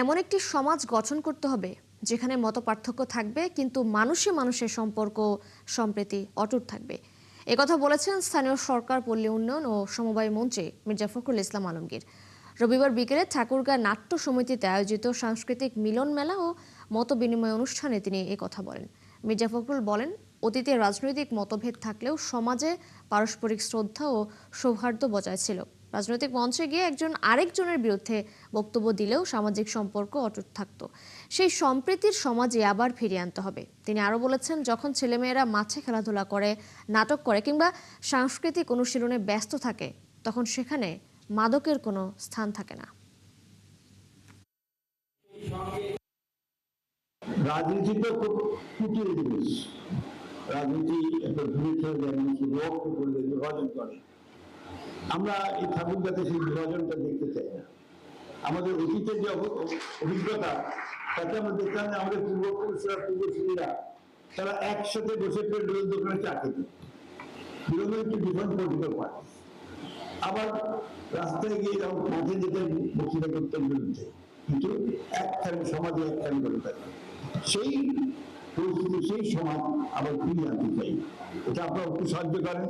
এমন একটি সমাজ গঠন করতে হবে যেখানে মতপার্থক্য থাকবে কিন্তু মানুষে মানুষের সম্পর্ক সম্প্রীতি অটুট থাকবে। একথা বলেছেন স্থানীয় সরকার, পল্লী উন্নয়ন ও সমবায় মন্ত্রী মির্জা ফখরুল ইসলাম আলমগীর। রবিবার বিকেলে ঠাকুরগাঁ নাট্য সমিতিতে আয়োজিত সাংস্কৃতিক মিলন মেলা ও মত বিনিময় অনুষ্ঠানে তিনি একথা বলেন। মির্জা ফখরুল বলেন, অতীতে রাজনৈতিক মতভেদ থাকলেও সমাজে পারস্পরিক শ্রদ্ধা ও সৌহার্দ্য বজায় ছিল। রাজনৈতিক মঞ্চে গিয়ে একজন আরেকজনের বিরুদ্ধে বক্তব্য দিলেও সামাজিক সম্পর্ক অটুট থাকত। সেই সম্প্রীতির সমাজে আবার ফিরিয়ে আনতে হবে। তিনি আরও বলেছেন, যখন ছেলেমেয়েরা মাঠে খেলাধুলা করে, নাটক করে কিংবা সাংস্কৃতিক অনুশীলনে ব্যস্ত থাকে, তখন সেখানে মাদকের কোনো স্থান থাকে না। রাজনীতি তো খুব কুটির জিনিস। রাজনীতি একটা বিভাজন করে। আমরা এই ঠাকুরগাঁতে সেই বিভাজনটা দেখতে চাই না। আমাদের অতীতের যে অভিজ্ঞতা, তাতে আমরা দেখলাম যে আমাদের পূর্বপুরুষরা, পূর্বসূরীরা তারা একসাথে বসে বিরোধী দোকানে চা খেত। বিরোধী একটি ডিফারেন্ট পলিটিক্যাল পার্টি। আবার রাস্তায় গিয়ে যেমন মাঠে যেতে বক্তৃতা করতেন বিরুদ্ধে, কিন্তু একখানি সমাজে একখানি করে থাকে। সেই পরিস্থিতি, সেই সমাজ আবার ফিরিয়ে আনতে চাই। এটা আপনারা একটু সাহায্য করেন।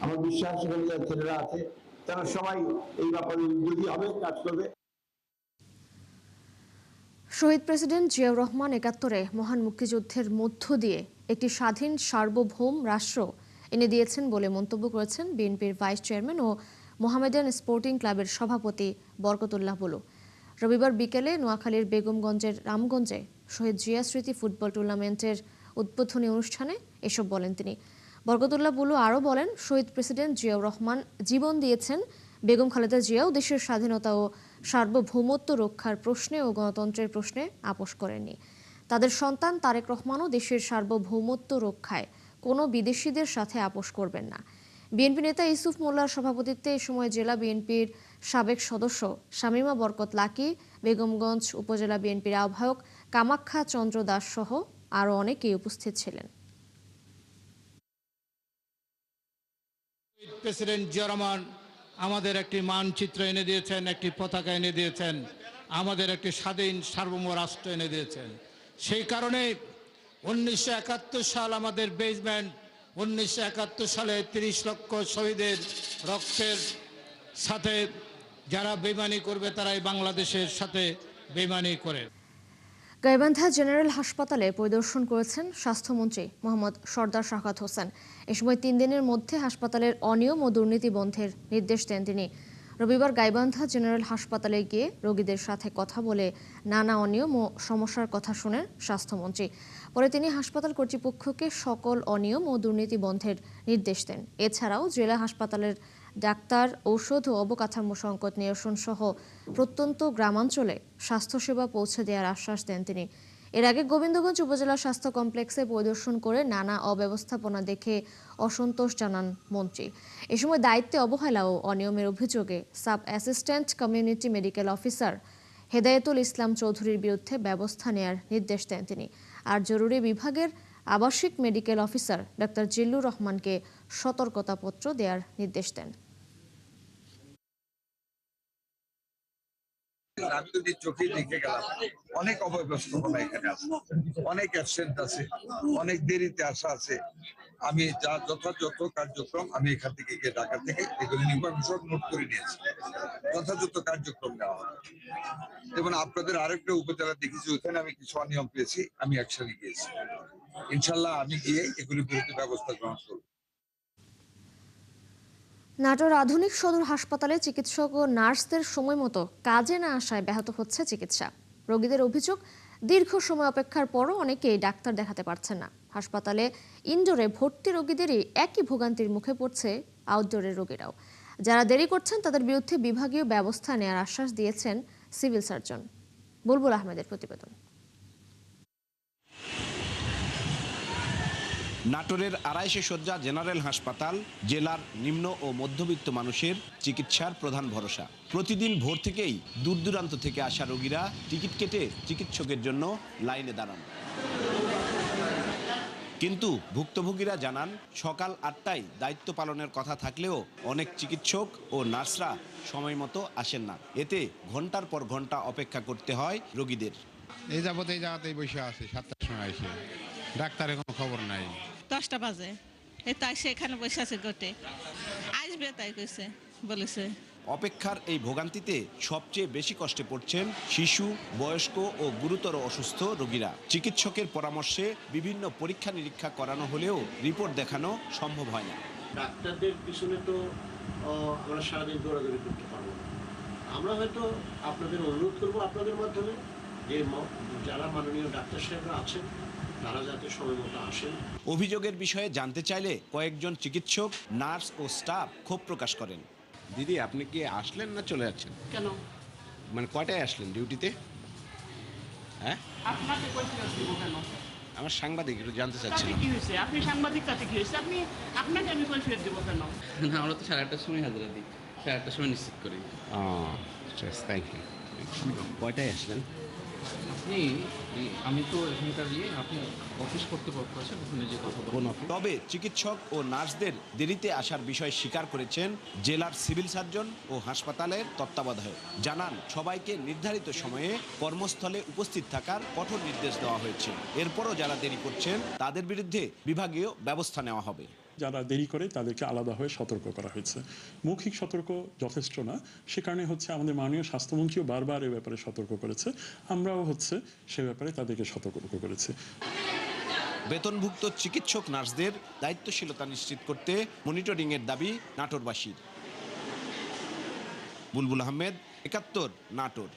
আমার বিশ্বাস এখানে যারা ছেলেরা আছে তারা সবাই এই ব্যাপারে উদ্যোগী হবে, কাজ করবে। শহীদ প্রেসিডেন্ট জিয়াউর রহমান ৭১-এ মহান মুক্তিযুদ্ধের মধ্য দিয়ে একটি স্বাধীন সার্বভৌম রাষ্ট্র এনে দিয়েছেন বলে মন্তব্য করেছেন বিএনপির ভাইস চেয়ারম্যান ও মোহামেডান স্পোর্টিং ক্লাবের সভাপতি বরকতুল্লাহ বুলু। রবিবার বিকেলে নোয়াখালীর বেগমগঞ্জের রামগঞ্জে শহীদ জিয়া স্মৃতি ফুটবল টুর্নামেন্টের উদ্বোধনী অনুষ্ঠানে এসব বলেন তিনি। বরকতুল্লাহ বুলু আরও বলেন, শহীদ প্রেসিডেন্ট জিয়াউর রহমান জীবন দিয়েছেন, বেগম খালেদা জিয়াও দেশের স্বাধীনতা ও সার্বভৌমত্ব রক্ষার প্রশ্নে ও গণতন্ত্রের প্রশ্নে আপোষ করেননি। তাদের সন্তান তারেক রহমানও দেশের সার্বভৌমত্ব রক্ষায় কোনো বিদেশিদের সাথে আপোষ করবেন না। বিএনপি নেতা ইউসুফ মোল্লার সভাপতিত্বে এ সময় জেলা বিএনপির সাবেক সদস্য শামীমা বরকত লাকি, বেগমগঞ্জ উপজেলা বিএনপির আহ্বায়ক কামাখ্যা চন্দ্র দাস সহ আরও অনেকেই উপস্থিত ছিলেন। প্রেসিডেন্ট জিয়া রহমান আমাদের একটি মানচিত্র এনে দিয়েছেন, একটি পতাকা এনে দিয়েছেন, আমাদের একটি স্বাধীন সার্বভৌম রাষ্ট্র এনে দিয়েছেন। সেই কারণে 1971 সাল আমাদের বেসমেন্ট, 1971 সালে 30 লক্ষ শহীদের রক্তের সাথে যারা বেইমানি করবে তারাই বাংলাদেশের সাথে বেইমানি করে। গাইবান্ধা জেনারেল হাসপাতালে পরিদর্শন করেছেন স্বাস্থ্যমন্ত্রী মোহাম্মদ সরদার শাহাদাত হোসেন। এ সময় 3 দিনের মধ্যে হাসপাতালের অনিয়ম ও দুর্নীতি বন্ধের নির্দেশ দেন তিনি। রবিবার গাইবান্ধা জেনারেল হাসপাতালে গিয়ে রোগীদের সাথে কথা বলে নানা অনিয়ম ও সমস্যার কথা শুনেন স্বাস্থ্যমন্ত্রী। পরে তিনি হাসপাতাল কর্তৃপক্ষকে সকল অনিয়ম ও দুর্নীতি বন্ধের নির্দেশ দেন। এছাড়াও জেলা হাসপাতালের ডাক্তার, ঔষধ ও অবকাঠামো সংকট নিরসন সহ প্রত্যন্ত গ্রামাঞ্চলে স্বাস্থ্যসেবা পৌঁছে দেওয়ার আশ্বাস দেন তিনি। এর আগে গোবিন্দগঞ্জ উপজেলা স্বাস্থ্য কমপ্লেক্সে পরিদর্শন করে নানা অব্যবস্থাপনা দেখে অসন্তোষ জানান মন্ত্রী। এ সময় দায়িত্বে অবহেলা ও অনিয়মের অভিযোগে sub assistant community medical officer Hedayetul Islam চৌধুরীর বিরুদ্ধে ব্যবস্থা নেয়ার নির্দেশ দেন তিনি। আর জরুরি বিভাগের আবাসিক মেডিকেল অফিসার ডাক্তার জিল্লুর রহমানকে সতর্কতাপত্র দেওয়ার নির্দেশ দেন। আমি যদি চোখে দেখে গেলাম অনেক অব্যবস্থাপনা এখানে আছে, অনেক অ্যাবসেন্ট আছে, অনেক দেরিতে আসা আছে। আমি যা যথাযথ কার্যক্রম আমি এখান থেকে গিয়ে ঢাকা থেকে এগুলি নির্বাচন সব নোট করে নিয়েছি। যথাযথ কার্যক্রম নেওয়া হবে। যেমন আপনাদের আরেকটা উপজেলা দেখেছি, ওখানে আমি কিছু অনিয়ম পেয়েছি, আমি অ্যাকশনে গিয়েছি। ইনশাল্লাহ আমি গিয়ে এগুলির বিরুদ্ধে ব্যবস্থা গ্রহণ করব। নাটোর আধুনিক সদর হাসপাতালে চিকিৎসক ও নার্সদের সময় মতো কাজে না আসায় ব্যাহত হচ্ছে চিকিৎসা। রোগীদের অভিযোগ, দীর্ঘ সময় অপেক্ষার পরও অনেকেই ডাক্তার দেখাতে পারছেন না। হাসপাতালে ইনডোরে ভর্তি রোগীদেরই একই ভোগান্তির মুখে পড়ছে আউটডোরের রোগীরাও। যারা দেরি করছেন তাদের বিরুদ্ধে বিভাগীয় ব্যবস্থা নেওয়ার আশ্বাস দিয়েছেন সিভিল সার্জন। বুলবুল আহমেদের প্রতিবেদন। নাটোরের ২৫০ শয্যা জেনারেল হাসপাতাল জেলার নিম্ন ও মধ্যবিত্ত মানুষের চিকিৎসার প্রধান ভরসা। প্রতিদিন ভোর থেকেই দূর দূরান্ত থেকে আসা রোগীরা টিকিট কেটে চিকিৎসকের জন্য লাইনে দাঁড়ান। কিন্তু ভুক্তভোগীরা জানান সকাল 8টায় দায়িত্ব পালনের কথা থাকলেও অনেক চিকিৎসক ও নার্সরা সময় মতো আসেন না। এতে ঘন্টার পর ঘন্টা অপেক্ষা করতে হয় রোগীদের। এই যাবত এই জায়গাতেই বসে আছি, 7টার সময় এসে ডাক্তারের কোনো খবর নাই। 10টা বাজে এই তাই সেখানে বসে আছে গোটে আসবে তাই কইছে বলেছে। অপেক্ষার এই ভোগান্তিতে সবচেয়ে বেশি কষ্টে পড়ছেন শিশু, বয়স্ক ও গুরুতর অসুস্থ রোগীরা। চিকিৎসকের পরামর্শে বিভিন্ন পরীক্ষা নিরীক্ষা করানো হলেও রিপোর্ট দেখানো সম্ভব হয় না। ডাক্তারদের পিছনে তো আমরা সারাদিন দৌড়াদৌড়ি করতে পারবো না। আমরা হয়তো আপনাদের অনুরোধ করবো আপনাদের মাধ্যমে যে যারা মাননীয় ডাক্তার সাহেবরা আছেন তারা যাতে সময় মতো আসেন। অভিযোগের বিষয়ে জানতে চাইলে কয়েকজন চিকিৎসক, নার্স ও স্টাফ ক্ষোভ প্রকাশ করেন। দিদি, আপনি কি আসলেন না চলে যাচ্ছেন? কেন মানে কয়টায় আসলেন ডিউটিতে? হ্যাঁ, আপনাকে কৈফিয়ত দিব কেন? আমার সাংবাদিক, একটু জানতে তাতে চাচ্ছিলাম। কি হয়েছে? আপনি সাংবাদিক, তাতে কি হয়েছে? আপনাকে আমি কৈফিয়ত দিব কেন? না, আমরা তো 8:30টার সময় হাজিরা দিই, 8:30টার সময় নিশ্চিত করি। Thank you. কয়টায় আসলেন? আমি তো এখানকার আপনি অফিস কর্তৃপক্ষ আছেন, ওখানে যে কথা বলুন। তবে চিকিৎসক ও নার্সদের দেরিতে আসার বিষয় স্বীকার করেছেন জেলার সিভিল সার্জন ও হাসপাতালের তত্ত্বাবধায়ক। জানান সবাইকে নির্ধারিত সময়ে কর্মস্থলে উপস্থিত থাকার কঠোর নির্দেশ দেওয়া হয়েছে। এরপরও যারা দেরি করছেন তাদের বিরুদ্ধে বিভাগীয় ব্যবস্থা নেওয়া হবে। যারা দেরি করে তাদেরকে আলাদা হয়ে সতর্ক করা হয়েছে। মৌখিক সতর্ক যথেষ্ট না, সে কারণে আমাদের মাননীয় স্বাস্থ্যমন্ত্রীও বারবার এ ব্যাপারে সতর্ক করেছে, আমরাও সে ব্যাপারে তাদেরকে সতর্ক করেছি। বেতনভুক্ত চিকিৎসক নার্সদের দায়িত্বশীলতা নিশ্চিত করতে মনিটরিংয়ের দাবি নাটোরবাসীর। বুলবুল আহমেদ, ৭১, নাটোর।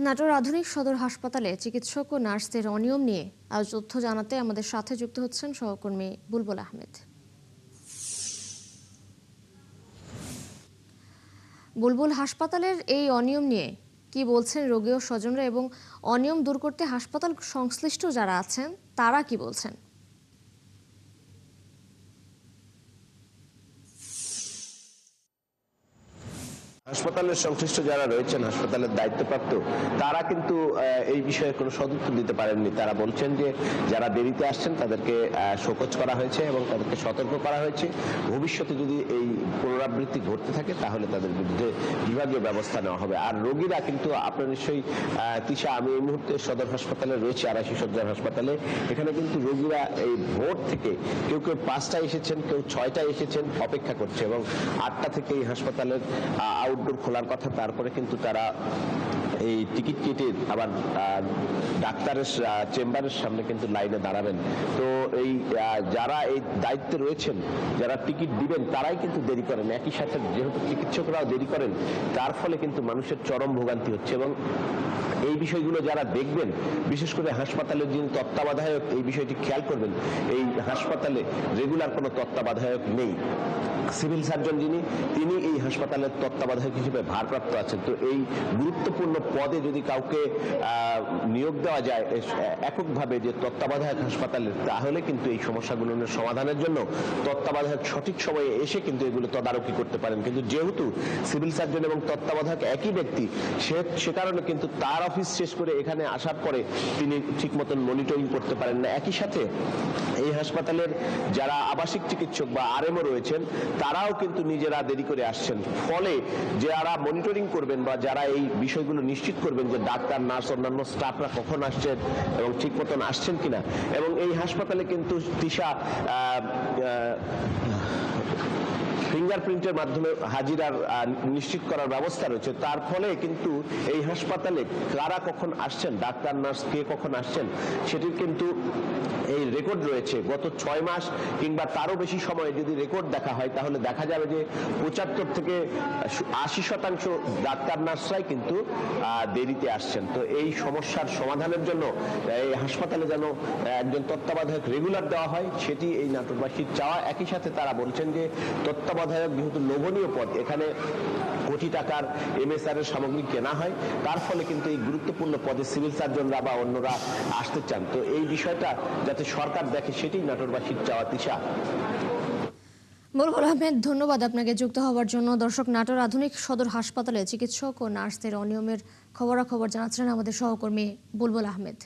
নাটোর আধুনিক সদর হাসপাতালে চিকিৎসক ও নার্সদের অনিয়ম নিয়ে আজ তথ্য জানাতে আমাদের সাথে যুক্ত হচ্ছেন সহকর্মী বুলবুল আহমেদ। বুলবুল, হাসপাতালের এই অনিয়ম নিয়ে কি বলছেন রোগী ও স্বজনরা, এবং অনিয়ম দূর করতে হাসপাতাল সংশ্লিষ্ট যারা আছেন তারা কি বলছেন? হাসপাতালের সংশ্লিষ্ট যারা রয়েছেন, হাসপাতালের দায়িত্বপ্রাপ্ত, তারা কিন্তু এই বিষয়ে কোনো সদুত্তর দিতে পারেননি। তারা বলছেন যে যারা দেরিতে আসছেন তাদেরকে শোকজ করা হয়েছে এবং তাদেরকে সতর্ক করা হয়েছে। ভবিষ্যতে যদি এই পুনরাবৃত্তি ঘটতে থাকে তাহলে তাদের বিরুদ্ধে বিভাগীয় ব্যবস্থা নেওয়া হবে। আর রোগীরা কিন্তু আপনার নিশ্চয়ই তিশা, আমি এই মুহূর্তে সদর হাসপাতালে রয়েছে, ৮২ শয্যার হাসপাতালে। এখানে কিন্তু রোগীরা এই ভোর থেকে কেউ ৫টায় এসেছেন, কেউ 6টায় এসেছেন, অপেক্ষা করছে এবং ৮টা থেকে এই হাসপাতালের আউটডোর খোলার কথা। তারপরে কিন্তু তারা এই টিকিট কেটে আবার ডাক্তারের চেম্বারের সামনে কিন্তু লাইনে দাঁড়াবেন। তো এই যারা এই দায়িত্বে রয়েছেন, যারা টিকিট দিবেন, তারাই কিন্তু দেরি করেন। একই সাথে যেহেতু চিকিৎসকরাও দেরি করেন, তার ফলে কিন্তু মানুষের চরম ভোগান্তি হচ্ছে। এবং এই বিষয়গুলো যারা দেখবেন, বিশেষ করে হাসপাতালের যিনি তত্ত্বাবধায়ক, এই বিষয়টি খেয়াল করবেন। এই হাসপাতালে রেগুলার কোনো তত্ত্বাবধায়ক নেই। সিভিল সার্জন তিনি এই হাসপাতালের তত্ত্বাবধায়ক হিসেবে ভারপ্রাপ্ত আছেন। তো এই গুরুত্বপূর্ণ পদে যদি কাউকে নিয়োগ দেওয়া যায় এককভাবে, যে তত্ত্বাবধায়ক হাসপাতালের, তাহলে কিন্তু এই সমস্যাগুলোর সমাধানের জন্য তত্ত্বাবধায়ক সঠিক সময়ে এসে কিন্তু এগুলো তদারকি করতে পারেন। কিন্তু যেহেতু সিভিল সার্জন এবং তত্ত্বাবধায়ক একই ব্যক্তি, সে কারণে কিন্তু তার অফিস শেষ করে এখানে আসার পরে তিনি ঠিক মতন মনিটরিং করতে পারেন না। একই সাথে এই হাসপাতালের যারা আবাসিক চিকিৎসক বা আরএমও রয়েছেন, তারাও কিন্তু নিজেরা দেরি করে আসছেন। ফলে যারা মনিটরিং করবেন বা যারা এই বিষয়গুলো নিশ্চিত করবেন যে ডাক্তার, নার্স, অন্যান্য স্টাফরা কখন আসছেন এবং ঠিক মতন আসছেন কিনা, এবং এই হাসপাতালে কিন্তু তিশা ফিঙ্গারপ্রিন্টের মাধ্যমে হাজিরার নিশ্চিত করার ব্যবস্থা রয়েছে। তার ফলে কিন্তু এই হাসপাতালে কারা কখন আসছেন, ডাক্তার, নার্স কে কখন আসছেন, সেটির কিন্তু এই রেকর্ড রয়েছে। গত 6 মাস কিংবা তারও বেশি সময়ে যদি রেকর্ড দেখা হয়, তাহলে দেখা যাবে যে 75 থেকে 80% ডাক্তার, নার্সরাই কিন্তু দেরিতে আসছেন। তো এই সমস্যার সমাধানের জন্য এই হাসপাতালে যেন একজন তত্ত্বাবধায়ক রেগুলার দেওয়া হয়, সেটি এই নাটোরবাসীর চাওয়া। একই সাথে তারা বলছেন যে তত্ত্বাবধায়ক যেহেতু লোভনীয় পদ, এখানে কোটি টাকার MSR এর সামগ্রী কেনা হয়, তার ফলে কিন্তু এই গুরুত্বপূর্ণ পদে সিভিল সার্জনরা বা অন্যরা আসতে চান। তো এই বিষয়টা যাতে সরকার দেখে, সেটি নাটোরবাসীর চাওয়া। তিশা। বুলবুল আহমেদ, ধন্যবাদ আপনাকে যুক্ত হওয়ার জন্য। দর্শক, নাটোর আধুনিক সদর হাসপাতালে চিকিৎসক ও নার্সদের অনিয়মের খবরাখবর জানাচ্ছিলেন আমাদের সহকর্মী বুলবুল আহমেদ।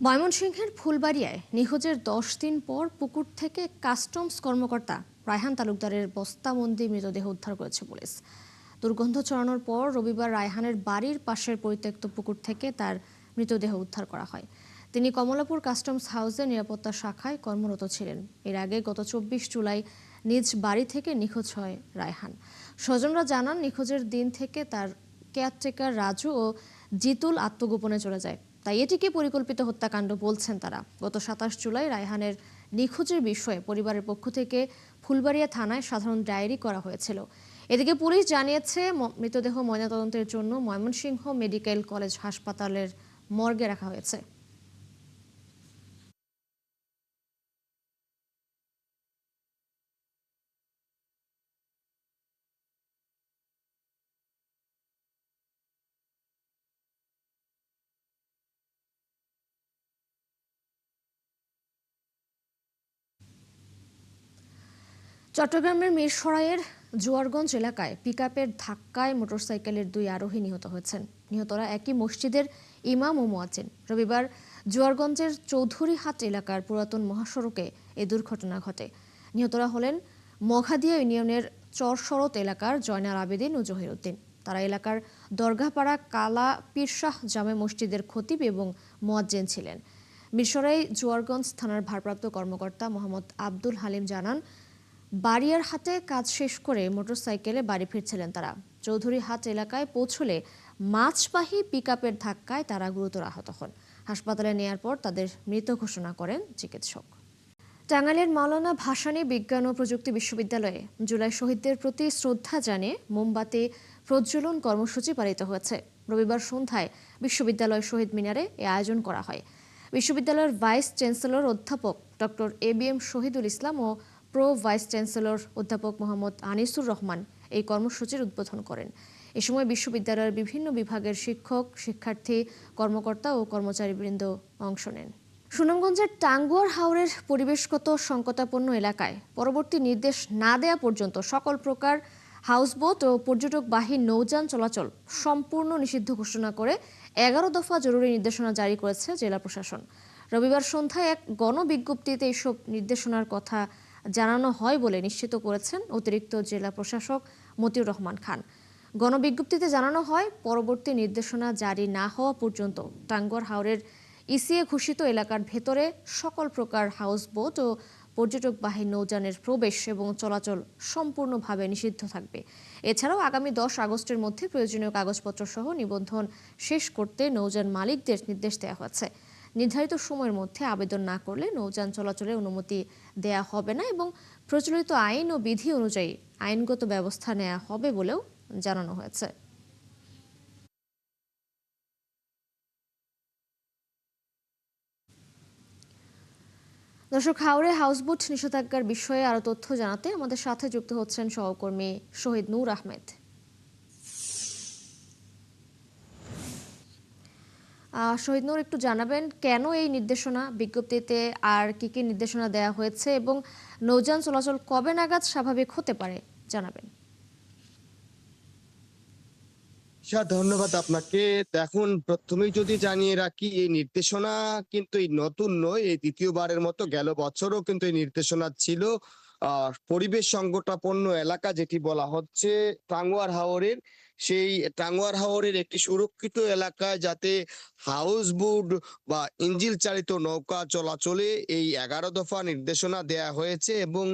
ময়মনসিংহের ফুলবাড়িয়ায় নিখোঁজের 10 দিন পর পুকুর থেকে কাস্টমস কর্মকর্তা রায়হান তালুকদারের বস্তাবন্দি মৃতদেহ উদ্ধার করেছে পুলিশ। দুর্গন্ধ ছড়ানোর পর রবিবার রায়হানের বাড়ির পাশের পরিত্যক্ত পুকুর থেকে তার মৃতদেহ উদ্ধার করা হয়। তিনি কমলাপুর কাস্টমস হাউসের নিরাপত্তা শাখায় কর্মরত ছিলেন। এর আগে গত 24 জুলাই নিজ বাড়ি থেকে নিখোঁজ হয় রায়হান। স্বজনরা জানান, নিখোঁজের দিন থেকে তার কেয়ারটেকার রাজু ও জিতুল আত্মগোপনে চলে যায়। তাই এটিকে পরিকল্পিত হত্যাকাণ্ড বলছেন তারা। গত 27 জুলাই রায়হানের নিখোঁজের বিষয়ে পরিবারের পক্ষ থেকে ফুলবাড়িয়া থানায় সাধারণ ডায়েরি করা হয়েছিল। এদিকে পুলিশ জানিয়েছে, মৃতদেহ ময়নাতদন্তের জন্য ময়মনসিংহ মেডিকেল কলেজ হাসপাতালের মর্গে রাখা হয়েছে। চট্টগ্রামের মিরসরাইয়ের জোয়ারগঞ্জ এলাকায় পিকআপের ধাক্কায় মোটরসাইকেলের 2 আরোহী নিহত হয়েছেন। নিহতরা একই মসজিদের ইমাম ও মুয়াজ্জিন। রবিবার জোয়ারগঞ্জের চৌধুরীহাট এলাকার পুরাতন মহাসড়কে এই দুর্ঘটনা ঘটে। নিহতরা হলেন মঘাদিয়া ইউনিয়নের চরশরত এলাকার জয়নাল আবেদিন ও জহিরুদ্দিন। তারা এলাকার দরগাপাড়া কালা পীরশাহ জামে মসজিদের খতিব এবং মুয়াজ্জিন ছিলেন। মিরসরাই জোয়ারগঞ্জ থানার ভারপ্রাপ্ত কর্মকর্তা মোহাম্মদ আব্দুল হালিম জানান, বাড়িয়ার হাটে কাজ শেষ করে মোটরসাইকেলে বাড়ি ফিরছিলেন তারা। চৌধুরীহাট এলাকায় পৌঁছলে মাছবাহী পিকআপের ধাক্কায় তারা গুরুতর আহত হন। হাসপাতালে নেয়ার পর তাদের মৃত ঘোষণা করেন চিকিৎসক। টাঙ্গাইলের মাওলানা ভাসানী বিজ্ঞান ও প্রযুক্তি বিশ্ববিদ্যালয়ে জুলাই শহীদদের প্রতি শ্রদ্ধা জানিয়ে মোমবাতি প্রজ্বলন কর্মসূচি পালিত হয়েছে। রবিবার সন্ধ্যায় বিশ্ববিদ্যালয় শহীদ মিনারে এ আয়োজন করা হয়। বিশ্ববিদ্যালয়ের ভাইস চ্যান্সেলর অধ্যাপক ডক্টর ABM শহীদুল ইসলাম ও প্রো ভাইস চ্যান্সেলর অধ্যাপক মোহাম্মদ আনিসুর রহমান এই কর্মসূচির উদ্বোধন করেন। এ সময় বিশ্ববিদ্যালয়ের বিভিন্ন বিভাগের শিক্ষক, শিক্ষার্থী, কর্মকর্তা ও কর্মচারীবৃন্দ অংশ নেন। সুনামগঞ্জের টাঙ্গুয়ার হাওরের পরিবেশগত সংকটাপন্ন এলাকায় পরবর্তী নির্দেশ না দেয়া পর্যন্ত সকল প্রকার হাউসবোট ও পর্যটকবাহী নৌযান চলাচল সম্পূর্ণ নিষিদ্ধ ঘোষণা করে 11 দফা জরুরি নির্দেশনা জারি করেছে জেলা প্রশাসন। রবিবার সন্ধ্যায় এক গণবিজ্ঞপ্তিতে এসব নির্দেশনার কথা জানানো হয় বলে নিশ্চিত করেছেন অতিরিক্ত জেলা প্রশাসক মতিউর রহমান খান। গণবিজ্ঞপ্তিতে জানানো হয়, পরবর্তী নির্দেশনা জারি না হওয়া পর্যন্ত টাঙ্গুয়ার হাওরের ইসিএ ঘোষিত এলাকার ভেতরে সকল প্রকার হাউসবোট ও পর্যটকবাহী নৌযানের প্রবেশ এবং চলাচল সম্পূর্ণভাবে নিষিদ্ধ থাকবে। এছাড়াও আগামী 10 আগস্টের মধ্যে প্রয়োজনীয় কাগজপত্র সহ নিবন্ধন শেষ করতে নৌযান মালিকদের নির্দেশ দেওয়া হয়েছে। নির্ধারিত সময়ের মধ্যে আবেদন না করলে নৌযান চলাচলে অনুমতি দেয়া হবে না এবং প্রচলিত আইন ও বিধি অনুযায়ী আইনগত ব্যবস্থা নেওয়া হবে বলেও জানানো হয়েছে। দর্শক, হাওরে হাউসবোট নিষেধাজ্ঞার বিষয়ে আরো তথ্য জানাতে আমাদের সাথে যুক্ত হচ্ছেন সহকর্মী শহীদ নূর আহমেদ। শহীদ নূর, একটু জানাবেন কেন এই নির্দেশনা, বিজ্ঞপ্তিতে আর কি কি নির্দেশনা দেওয়া হয়েছে এবং নৌযান চলাচল কবে নাগাদ স্বাভাবিক হতে পারে জানাবেন। ধন্যবাদ আপনাকে। দেখুন, প্রথমেই যদি জানিয়ে রাখি, এই নির্দেশনা কিন্তু এই নতুন নয়, এই দ্বিতীয়বারের মতো গেল বছরও কিন্তু এই নির্দেশনা ছিল। পরিবেশ সংকটাপন্ন এলাকা যেটি বলা হচ্ছে টাঙ্গুয়ার হাওরের, সেই টাঙ্গুয়ার হাওরের একটি সুরক্ষিত এলাকায় যাতে হাউসবোট বা ইঞ্জিল চালিত নৌকা চলাচলে এই 11 দফা নির্দেশনা দেয়া হয়েছে। এবং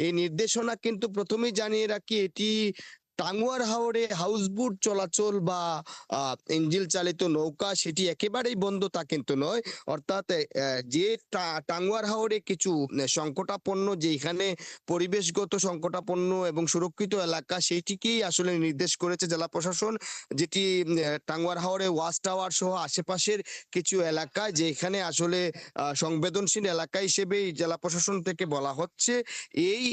এই নির্দেশনা কিন্তু প্রথমেই জানিয়ে রাখি, এটি টাঙ্গুয়ার হাওরে হাউসবোট চলাচল বা ইঞ্জিল চালিত নৌকা সেটি একেবারেই বন্ধ তা কিন্তু নয়। অর্থাৎ যে টাঙ্গুয়ার হাওরে কিছু সংকটাপন্ন, যেখানে পরিবেশগত সংকটাপন্ন এবং সুরক্ষিত এলাকা, সেইটিকেই আসলে নির্দেশ করেছে জেলা প্রশাসন, যেটি টাঙ্গুয়ার হাওরে ওয়াচ টাওয়ার সহ আশেপাশের কিছু এলাকায়, যেখানে আসলে সংবেদনশীল এলাকা হিসেবেই জেলা প্রশাসন থেকে বলা হচ্ছে এই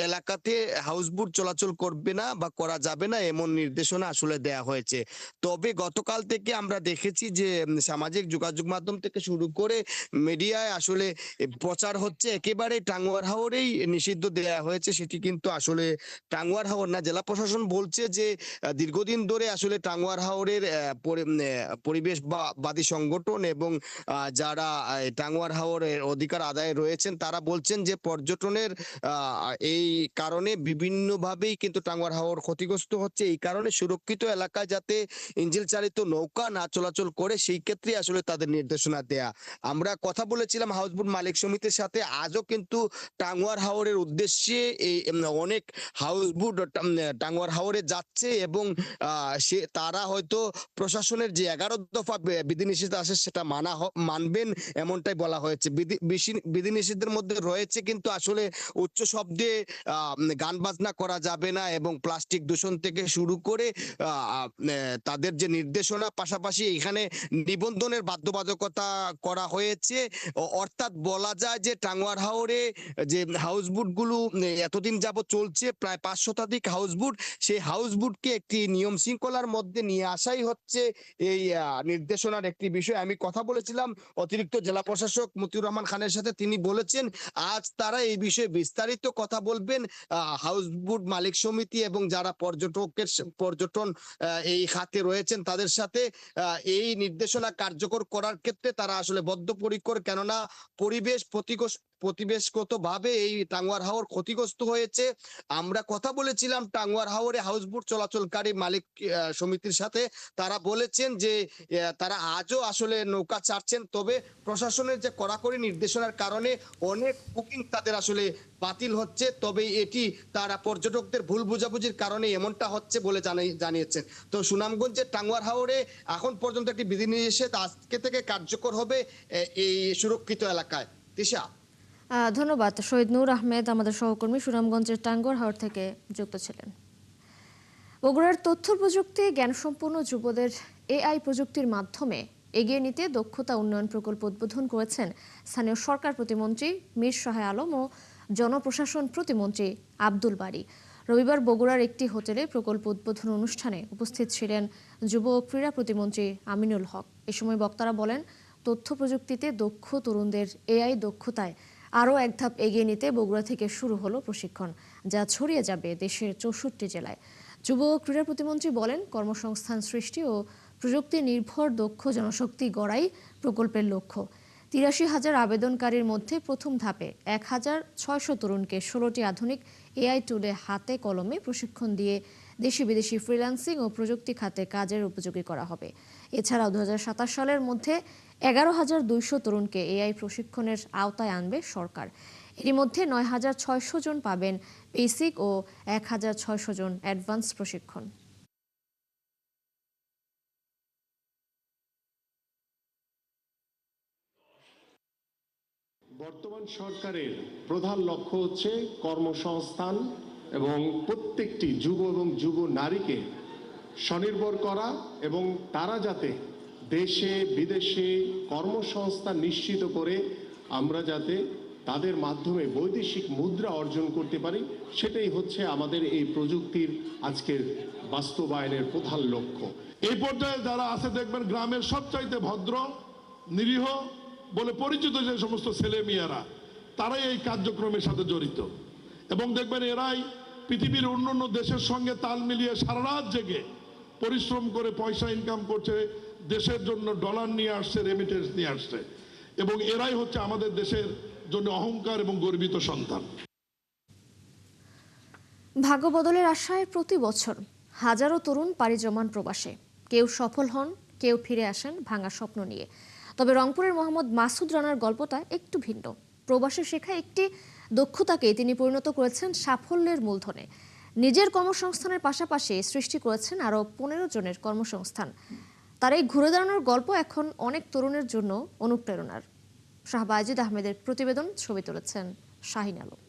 এলাকাতে হাউসবোট চলাচল করবে না বা করা করা যাবে না এমন নির্দেশনা আসলে দেয়া হয়েছে। তবে গতকাল থেকে আমরা দেখেছি যে সামাজিক যোগাযোগ মাধ্যম থেকে শুরু করে মিডিয়ায় আসলে প্রচার হচ্ছে একেবারে টাঙ্গুয়ার হাওরেই নিষিদ্ধ দেয়া হয়েছে, সেটি কিন্তু আসলে টাঙ্গুয়ার হাওর না। জেলা প্রশাসন বলছে যে দীর্ঘদিন ধরে আসলে টাঙ্গুয়ার হাওরের পরিবেশবাদী সংগঠন এবং যারা টাঙ্গুয়ার হাওরের অধিকার আদায়ে রয়েছেন তারা বলছেন যে পর্যটনের এই কারণে বিভিন্নভাবেই কিন্তু টাঙ্গুয়ার হাওর ক্ষতিগ্রস্ত হচ্ছে। এই কারণে সুরক্ষিত এলাকায় যাতে ইঞ্জিন চালিত নৌকা না চলাচল করে সেই ক্ষেত্রে আসলে তাদের নির্দেশনা দেয়া। আমরা কথা বলেছিলাম হাউসবোট মালিক সমিতির সাথে, আজও কিন্তু টাঙ্গুয়ার হাওরের উদ্দেশ্যে এই অনেক হাউসবোট টাঙ্গুয়ার হাওরে যাচ্ছে এবং তারা হয়তো প্রশাসনের যে 11 দফা বিধিনিষেধ আছে সেটা মানবেন এমনটাই বলা হয়েছে। বিধিনিষেধের মধ্যে রয়েছে কিন্তু আসলে উচ্চ শব্দে গান বাজনা করা যাবে না এবং প্লাস্টিক দূষণ থেকে শুরু করে তাদের যে নির্দেশনা, পাশাপাশি এখানে নিবন্ধনের বাধ্যবাধকতা করা হয়েছে। অর্থাৎ বলা যায় যে টাঙ্গুয়ার হাওরে যে হাউসবোট গুলো এতদিন যাবত চলছে প্রায় 5 শতাধিক হাউসবোট, সেই হাউসবোটকে একটি নিয়ম শৃঙ্খলার মধ্যে নিয়ে আসাই হচ্ছে এই নির্দেশনার একটি বিষয়। আমি কথা বলেছিলাম অতিরিক্ত জেলা প্রশাসক মতিউর রহমান খানের সাথে, তিনি বলেছেন আজ তারা এই বিষয়ে বিস্তারিত কথা বলবেন হাউসবোট মালিক সমিতি এবং যারা পর্যটন এই খাতে রয়েছেন তাদের সাথে। এই নির্দেশনা কার্যকর করার ক্ষেত্রে তারা আসলে বদ্ধপরিকর, কেননা পরিবেশগতভাবে এই টাঙ্গুয়ার হাওর ক্ষতিগ্রস্ত হয়েছে। আমরা কথা বলেছিলাম টাঙ্গুয়ার হাওরে হাউসবোট চলাচলকারী মালিক সমিতির সাথে, তারা বলেছেন যে তারা আজও আসলে নৌকা ছাড়ছেন, তবে প্রশাসনের যে কড়াকড়ি নির্দেশনার কারণে অনেক বুকিং তাদের আসলে বাতিল হচ্ছে। তবে এটি তারা পর্যটকদের ভুল বোঝাবুঝির কারণে এমনটা হচ্ছে বলে জানিয়েছেন। তো সুনামগঞ্জের টাঙ্গুয়ার হাওরে এখন পর্যন্ত একটি বিধিনিষেধ আজকে থেকে কার্যকর হবে এই সুরক্ষিত এলাকায়। তিশা, ধন্যবাদ। শহীদ নূর আহমেদ আমাদের সহকর্মী সুনামগঞ্জের টাঙ্গুয়ার হাওর থেকে যুক্ত ছিলেন। বগুড়ার তথ্য প্রযুক্তি জ্ঞানসম্পন্ন যুবদের এআই প্রযুক্তির মাধ্যমে এগিয়ে নিতে দক্ষতা উন্নয়ন প্রকল্প উদ্বোধন করেছেন স্থানীয় সরকার প্রতিমন্ত্রী মীর সহায় আলম ও জনপ্রশাসন প্রতিমন্ত্রী আব্দুল বারী। রবিবার বগুড়ার একটি হোটেলে প্রকল্প উদ্বোধন অনুষ্ঠানে উপস্থিত ছিলেন যুব ও ক্রীড়া প্রতিমন্ত্রী আমিনুল হক। এ সময় বক্তারা বলেন, তথ্য প্রযুক্তিতে দক্ষ তরুণদের এআই দক্ষতায় আরও এক ধাপ এগিয়ে নিতে বগুড়া থেকে শুরু হলো প্রশিক্ষণ, যা ছড়িয়ে যাবে দেশের 64 জেলায়। যুব ও ক্রীড়া প্রতিমন্ত্রী বলেন, কর্মসংস্থান সৃষ্টি ও প্রযুক্তি নির্ভর দক্ষ জনশক্তি গড়াই প্রকল্পের লক্ষ্য। 83,000 আবেদনকারীর মধ্যে প্রথম ধাপে 1,600 তরুণকে 16টি আধুনিক এআই টুলে হাতে কলমে প্রশিক্ষণ দিয়ে দেশি বিদেশি ফ্রিল্যান্সিং ও প্রযুক্তি খাতে কাজের উপযোগী করা হবে। এছাড়াও 2027 সালের মধ্যে 11,200 তরুণকে এআই প্রশিক্ষণের আওতায় আনবে সরকার। এরই মধ্যে 9,600 জন পাবেন বেসিক ও 1,600 জন অ্যাডভান্স প্রশিক্ষণ। বর্তমান সরকারের প্রধান লক্ষ্য হচ্ছে কর্মসংস্থান এবং প্রত্যেকটি যুব এবং যুব নারীকে স্বনির্ভর করা এবং তারা যাতে দেশে বিদেশে কর্মসংস্থান নিশ্চিত করে আমরা যাতে তাদের মাধ্যমে বৈদেশিক মুদ্রা অর্জন করতে পারি, সেটাই হচ্ছে আমাদের এই প্রযুক্তির আজকের বাস্তবায়নের প্রধান লক্ষ্য। এই পর্যায়ে যারা আছে দেখবেন গ্রামের সবচাইতে ভদ্র নিরীহ বলে পরিচিত যে সমস্ত ছেলে মেয়েরা, তারাই এই কার্যক্রমের সাথে জড়িত এবং দেখবেন এরাই পৃথিবীর অন্যান্য দেশের সঙ্গে তাল মিলিয়ে সারা রাত জেগে পরিশ্রম করে পয়সা ইনকাম করছে, দেশের জন্য ডলার নিয়ে আসছে, রেমিটেন্স নিয়ে আসছে এবং এরাই হচ্ছে আমাদের দেশের জন্য অহংকার এবং গর্বিত সন্তান। ভাগ্য বদলের আশায় প্রতি বছর হাজারো তরুণ পাড়ি জমান প্রবাসে। কেউ সফল হন, কেউ ফিরে আসেন ভাঙা স্বপ্ন নিয়ে। তবে রংপুরের মোহাম্মদ মাসুদ রানার গল্পটা একটু ভিন্ন। প্রবাসে শেখা একটি দক্ষতাকে তিনি পরিণত করেছেন সাফল্যের মূলধনে। নিজের কর্মসংস্থানের পাশাপাশি সৃষ্টি করেছেন আরও 15 জনের কর্মসংস্থান। তার এই ঘুরে দাঁড়ানোর গল্প এখন অনেক তরুণের জন্য অনুপ্রেরণার। শাহবাজিদ আহমেদের প্রতিবেদন, ছবি তুলেছেন শাহিন আলম।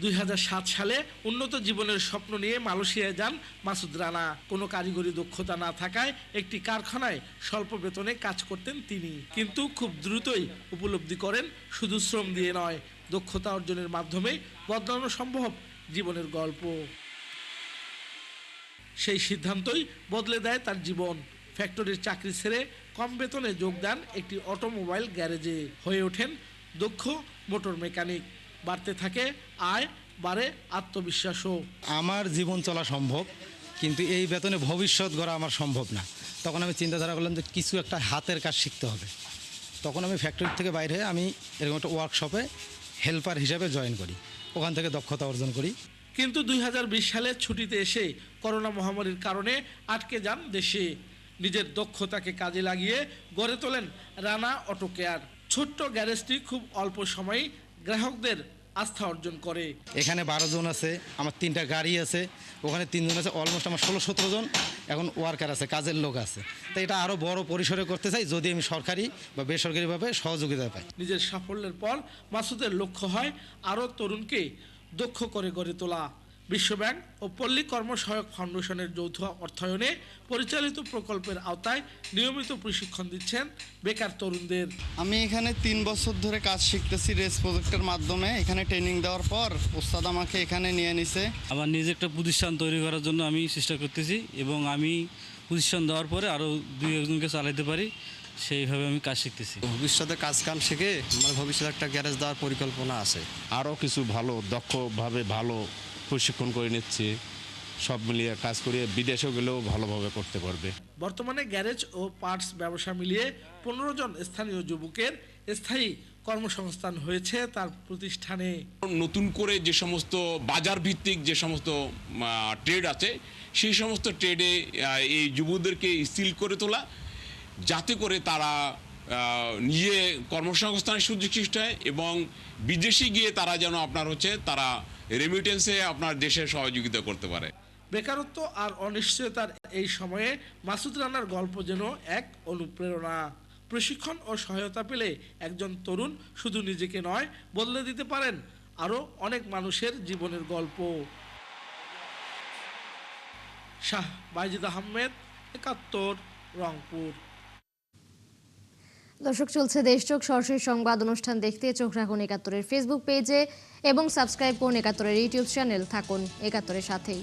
2007 সালে উন্নত জীবনের স্বপ্ন নিয়ে মালয়েশিয়ায় যান মাসুদ রানা। কোনো কারিগরি দক্ষতা না থাকায় একটি কারখানায় স্বল্প বেতনে কাজ করতেন তিনি, কিন্তু খুব দ্রুতই উপলব্ধি করেন শুধু শ্রম দিয়ে নয়, দক্ষতা অর্জনের মাধ্যমে বদলানো সম্ভব জীবনের গল্প। সেই সিদ্ধান্তই বদলে দেয় তার জীবন। ফ্যাক্টরির চাকরি ছেড়ে কম বেতনে যোগ দেন একটি অটোমোবাইল গ্যারেজে, হয়ে ওঠেন দক্ষ মোটর মেকানিক। বাড়তে থাকে আয়, বাড়ে আত্মবিশ্বাসও। আমার জীবন চলা সম্ভব, কিন্তু এই বেতনে ভবিষ্যৎ গড়া আমার সম্ভব না। তখন আমি চিন্তাধারা করলাম যে কিছু একটা হাতের কাজ শিখতে হবে। তখন আমি ফ্যাক্টরি থেকে বাইরে আমি এরকম একটা ওয়ার্কশপে হেল্পার হিসেবে জয়েন করি, ওখান থেকে দক্ষতা অর্জন করি। কিন্তু 2020 সালে ছুটিতে এসে করোনা মহামারীর কারণে আটকে যান দেশে। নিজের দক্ষতাকে কাজে লাগিয়ে গড়ে তোলেন রানা অটো কেয়ার। ছোট্ট গ্যারেজটি খুব অল্প সময়ে গ্রাহকদের আস্থা অর্জন করে। এখানে 12 জন আছে, আমার 3টা গাড়ি আছে, ওখানে 3 জন আছে, অলমোস্ট আমার 16-17 জন এখন ওয়ার্কার আছে, কাজের লোক আছে। তাই এটা আরও বড় পরিসরে করতে চাই যদি আমি সরকারি বা বেসরকারিভাবে সহযোগিতা পাই। নিজের সাফল্যের পর মাসুদের লক্ষ্য হয় আরও তরুণকে দক্ষ করে গড়ে তোলা। বিশ্বব্যাংক ও পল্লী কর্মসহায়ক ফাউন্ডেশনের যৌথ অর্থায়নে পরিচালিত প্রকল্পের আওতায় নিয়মিত প্রশিক্ষণ দিচ্ছেন বেকার তরুণদের। আমি এখানে 3 বছর ধরে কাজ শিখতেছি রেস প্রজেক্টের মাধ্যমে। এখানে ট্রেনিং দেওয়ার পর ওস্তাদ আমাকে এখানে নিয়ে নিছে। আমার নিজে একটা প্রতিষ্ঠান তৈরি করার জন্য আমি চেষ্টা করতেছি, এবং আমি প্রতিষ্ঠান দেওয়ার পরে আরও 2-1জনকে চালাতে পারি, সেইভাবে আমি কাজ শিখতেছি। ভবিষ্যতে কাজ কাম শিখে আমার ভবিষ্যতে একটা গ্যারেজ দেওয়ার পরিকল্পনা আছে। আরও কিছু ভালো দক্ষভাবে ভালো প্রশিক্ষণ করে নিচ্ছে, সব মিলিয়ে কাজ করিয়ে বিদেশেও গেলেও ভালোভাবে করতে পারবে। বর্তমানে গ্যারেজ ও পার্টস ব্যবসা মিলিয়ে 15 জন স্থানীয় যুবকের স্থায়ী কর্মসংস্থান হয়েছে তার প্রতিষ্ঠানে। নতুন করে যে সমস্ত বাজার ভিত্তিক যে সমস্ত ট্রেড আছে, সেই সমস্ত ট্রেডে এই যুবকদেরকে স্কিল করে তোলা, যাতে করে তারা নিজে কর্মসংস্থানের সুযোগ সৃষ্টি হয় এবং বিদেশে গিয়ে তারা যেন তারা রেমিটেন্সে আপনার দেশের সহযোগিতা করতে পারে। বেকারত্ব আর অনিশ্চয়তার এই সময়ে মাসুদ রানার গল্প যেন এক অনুপ্রেরণা। প্রশিক্ষণ ও সহায়তা পেলে একজন তরুণ শুধু নিজেকে নয়, বদলে দিতে পারেন আরও অনেক মানুষের জীবনের গল্প। শাহ বাইজিদ আহমেদ, 71, রংপুর। দর্শক, চলছে দেশচোখ সরাসরি সংবাদ অনুষ্ঠান দেখতে চোখ রাখুন 71-এর ফেসবুক পেজে এবং সাবস্ক্রাইব করুন 71-এর ইউটিউব চ্যানেল। থাকুন 71-এর সাথেই।